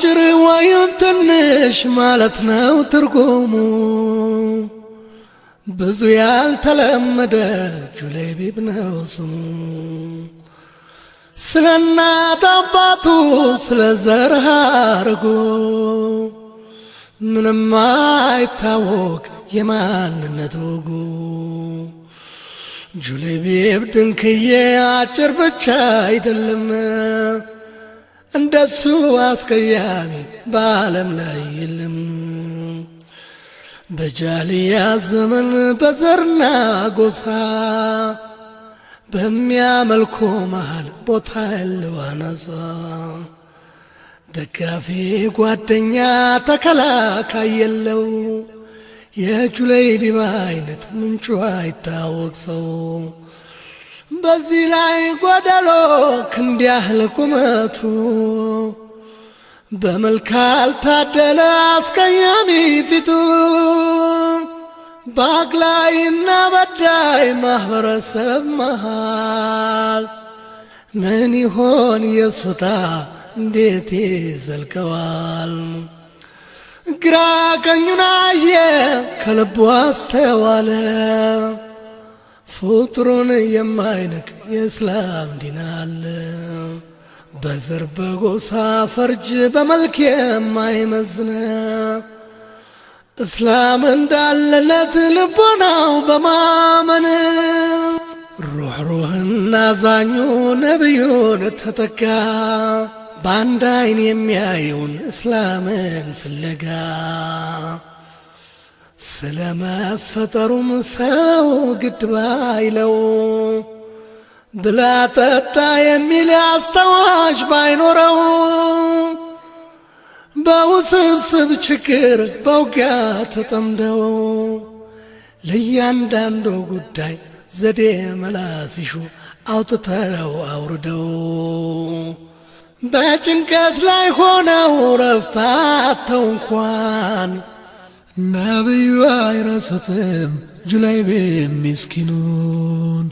አጭር ወይም ትንሽ ማለት ነው ትርጉሙ ብዙ ያልተለመደ ጁለይቢብ ነው ስሙ ስለ እናት አባቱ ስለ ዘር ሐረጉ ምንም አይታወቅ የማንነት ወጉ ጁለይቢብ ድንክዬ አጭር ብቻ አይደለም እንደሱ አስቀያሚ በዓለም ላይ የለም በጃልያ ዘመን በዘርና ጎሳ በሚያመልኩ መሃል ቦታ ያለው አናሳ ደጋፊ ጓደኛ ተከላካይ የለው የጁለይቢብ አይነት ምንጩ አይታወቅ ሰው በዚህ ላይ ጎደሎ ክንድ ያህል ቁመቱ በመልክ አልታደለ አስቀያሚ ፊቱ በአግላይና በዳይ ማህበረሰብ መሃል ምን ይሆን የሱታ እንዴት ይዘልቀዋል ግራ ቀኙን አየ ከልቡ አስተዋለ ፍጡሩን የማይንቅ የእስላም ዲን አለ በዘር በጎሳ ፈርጅ በመልክ የማይመዝነ እስላም እንዳለለት ልቦናው በማመን ሩህሩህና ዛኙ ነቢዩን ተተካ በአንድ አይን የሚያየውን እስላምን ፍለጋ ስለመፈጠሩም ሰው ግድ ባይለው ብላ ጠጣ የሚል አስታዋሽ ባይኖረው በውስብስብ ችግር በውጊያ ተጠምደው ለእያንዳንዱ ጉዳይ ዘዴ መላ ሲሹ አውጥተው አውርደው በጭንቀት ላይ ሆነው ረፍት አጥተው እንኳን ነቢዩ አይረሱትም ጁለይቢብ ምስኪኑን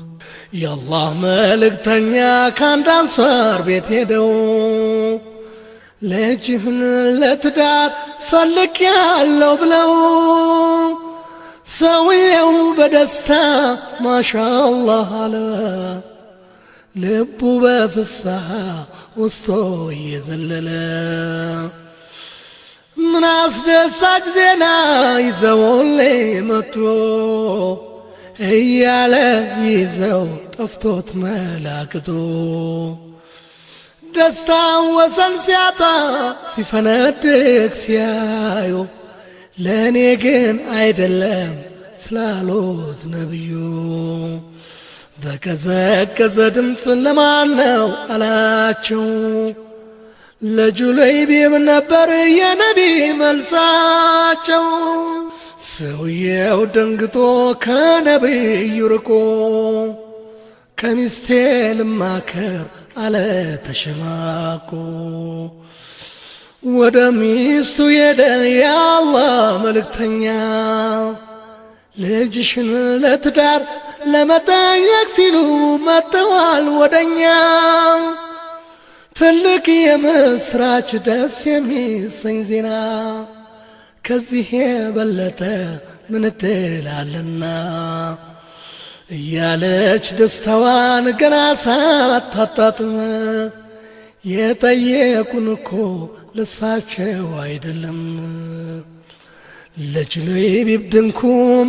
የአላህ መልእክተኛ ከአንድ አንሷር ቤት ሄደው ልጅህን ለትዳር ፈልጌያለሁ ብለው ሰውየው በደስታ ማሻአላህ አለ ልቡ በፍስሐ ውስጡ እየዘለለ ምን አስደሳች ዜና ይዘውልኝ መጡ እያለ ይዘው ጠፍቶት መላክቶ ደስታ ወሰን ሲያጣ ሲፈነድቅ ሲያዩ ለእኔ ግን አይደለም ስላሉት ነቢዩ በቀዘቀዘ ድምፅ ለማን ነው አላቸው ለጁለይቢብ ነበር የነቢ መልሳቸው ሰውየው ደንግጦ ከነቢዩ ርቆ ከሚስቴ ልማከር አለ ተሸማቆ ወደ ሚስቱ ሄደ የአላህ መልእክተኛ ልጅሽን ለትዳር ለመጠየቅ ሲሉ መጥተዋል ወደኛ ትልቅ የምስራች ደስ የሚሰኝ ዜና ከዚህ የበለጠ ምን እድል አለና እያለች ደስታዋን ገና ሳታጣጥም የጠየቁን እኮ ለሳቸው አይደለም ለጁለይቢብ ድንኩ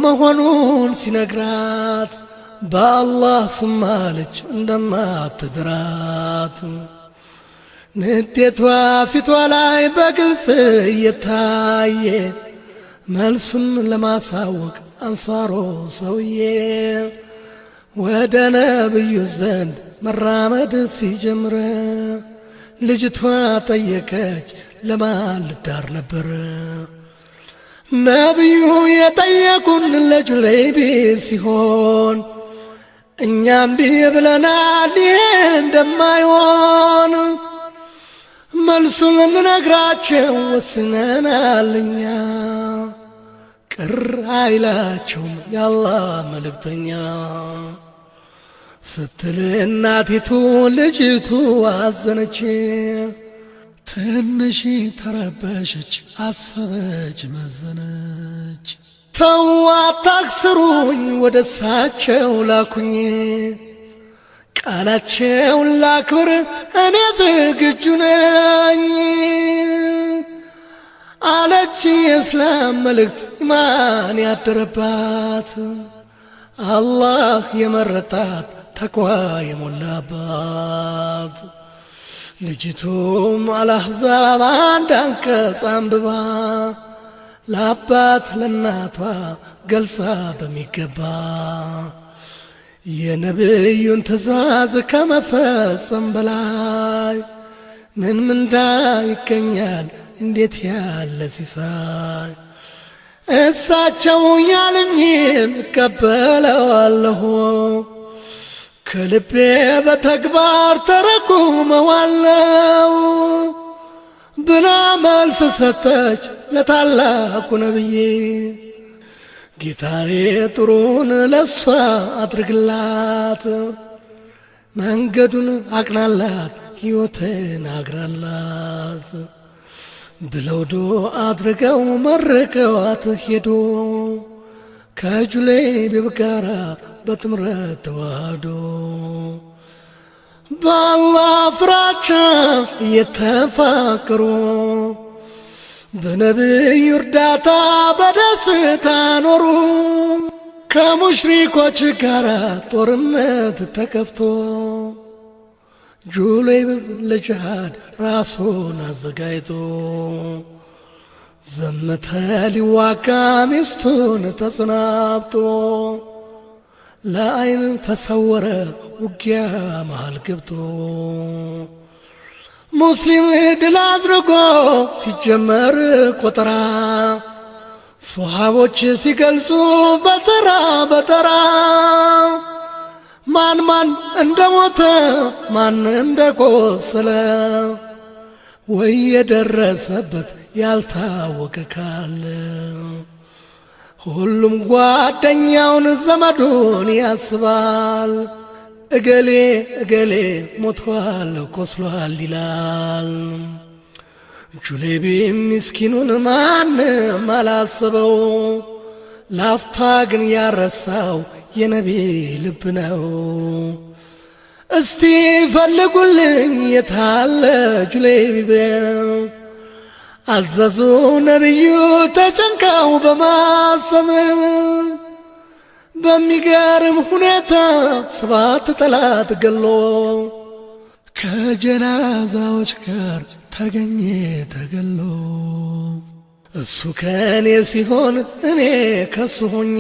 መሆኑን ሲነግራት በአላህ ስም አለች እንደማትድራት ንዴቷ ፊቷ ላይ በግልጽ እየታየ መልሱን ለማሳወቅ አንሷሮ ሰውዬ ወደ ነብዩ ዘንድ መራመድ ሲጀምር ልጅቷ ጠየቀች ለማን ልዳር ነበር ነብዩ የጠየቁን ለጁለይቢብ ሲሆን እኛም ብለናል ይሄ እንደማይሆን መልሱን ልነግራቸው ወስነናል እኛ ቅር አይላቸውም የአላህ መልእክተኛ ስትል እናቲቱ ልጅቱ አዘነች ትንሽ ተረበሸች አሰበች መዘነች ተው አታክስሩኝ ወደ እሳቸው ላኩኝ ቃላቸውን ላክብር እኔ ዝግጁ ነኝ አለች የእስላም መልእክት ኢማን ያደረባት አላህ የመረጣት ተቅዋ የሞላባት ልጅቱም አልአሕዛብ አንድ አንቀጽ አንብባ ለአባት ለእናቷ ገልጻ በሚገባ የነብዩን ትእዛዝ ከመፈጸም በላይ ምን ምንዳ ይገኛል እንዴት ያለ ሲሳይ እሳቸው ያሉኝን እቀበለዋለሁ ከልቤ በተግባር ተረጉመዋለሁ ብላ መልስ ሰጠች ለታላቁ ነብይ ጌታዬ ጥሩን ለሷ አድርግላት መንገዱን አቅናላት ሕይወትን አግራላት ብለው ዱዓ አድርገው መርቀዋት ሄዱ ከጁለይቢብ ጋራ በጥምረት ተዋህዶ በአላህ ፍራቻ እየተፋቀሩ በነብዩ እርዳታ በደስታ ኖሩ ከሙሽሪኮች ጋር ጦርነት ተከፍቶ ጁለይቢብ ለጂሃድ ራሱን አዘጋጅቶ ዘመተ ሊዋጋ ሚስቱን ተጽናብቶ ለአይን ተሰወረ ውጊያ መሃል ገብቶ ሙስሊም ድል አድርጎ ሲጀመር ቆጠራ ሶሃቦች ሲገልጹ በተራ በተራ ማን ማን እንደሞተ ማን እንደቆሰለ ወይ የደረሰበት ያልታወቀ ካለ ሁሉም ጓደኛውን ዘመዱን ያስባል እገሌ እገሌ ሞቷል ቆስሏል ይላል ጁለይቢብ ምስኪኑን ማንም አላሰበው ላፍታ ግን ያረሳው የነቢ ልብ ነው እስቲ ፈልጉልኝ የታለ ጁለይቢብ አዘዙ ነብዩ ተጨንቀው በማሰብ በሚገርም ሁኔታ 7 ጠላት ገሎ ከጀናዛዎች ጋር ተገኘ ተገሎ እሱ ከኔ ሲሆን እኔ ከሱ ሆኜ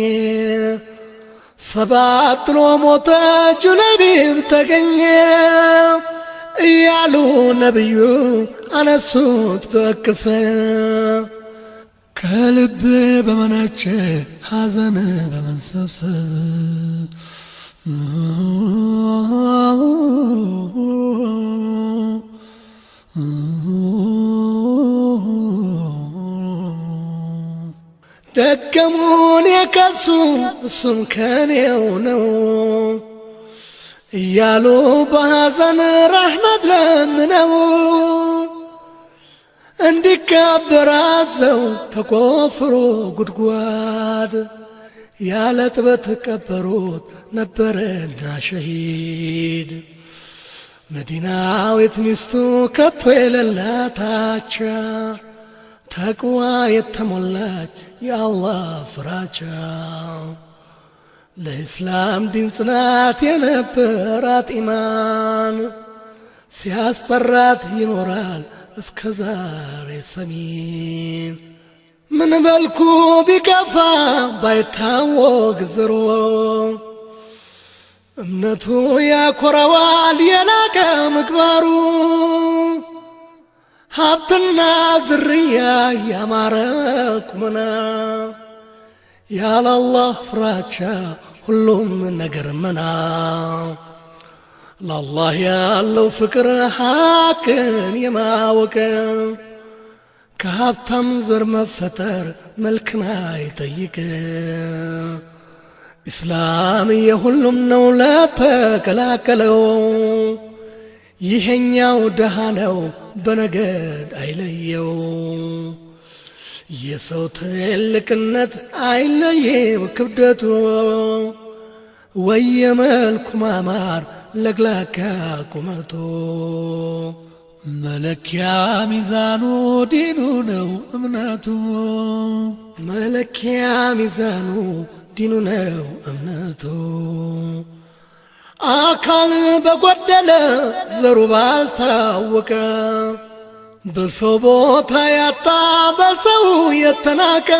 7 ጥሎ ሞተ ጁለይቢብ ተገኘ እያሉ ነብዩ አነሱት በእቅፍ ከልብ በመነጨ ሐዘን በመንሰብሰብ ደገሙን የከሱ እሱም ከኔው ነው እያሉ በሐዘን ረሕመት ለምነው እንዲቀበር አዘው ተቆፍሮ ጉድጓድ ያለ ጥበት ቀበሩት ነበረና ሸሂድ መዲናዊት ሚስቱ ከቶ የሌላታቻ ተቅዋ የተሞላች የአላህ ፍራቻ ለእስላም ዲን ጽናት የነበራት ኢማን ሲያስጠራት ይኖራል እስከ ዛሬ ሰሚን ምን መልኩ ቢከፋ ባይታወቅ ዘሮ እምነቱ ያኮረዋል የላቀ ምግባሩ ሀብትና ዝርያ ያማረ ቁመና ያለ አላህ ፍራቻ ሁሉም ነገር መና ለአላህ ያለው ፍቅር ሐቅን የማወቅ ከሀብታም ዘር መፈጠር መልክን አይጠይቅ ኢስላም የሁሉም ነው ለተቀላቀለው ይሄኛው ደሃ ነው በነገድ አይለየው የሰው ትልቅነት አይለየው ክብደቱ ወየመልኩ ማማር ለግላጋ ቁመቱ መለኪያ ሚዛኑ ዲኑ ነው እምነቱ መለኪያ ሚዛኑ ዲኑ ነው እምነቱ አካል በጎደለ ዘሩ ባልታወቀ በሰው ቦታ ያጣ በሰው የተናቀ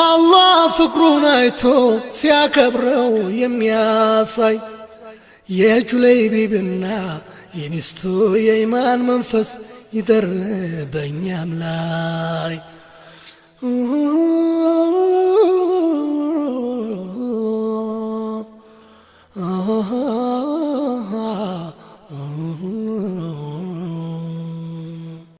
አላህ ፍቅሩን አይቶ ሲያከብረው የሚያሳይ የጁለይቢብና የሚስቱ የኢማን መንፈስ ይደር በእኛም ላይ Oh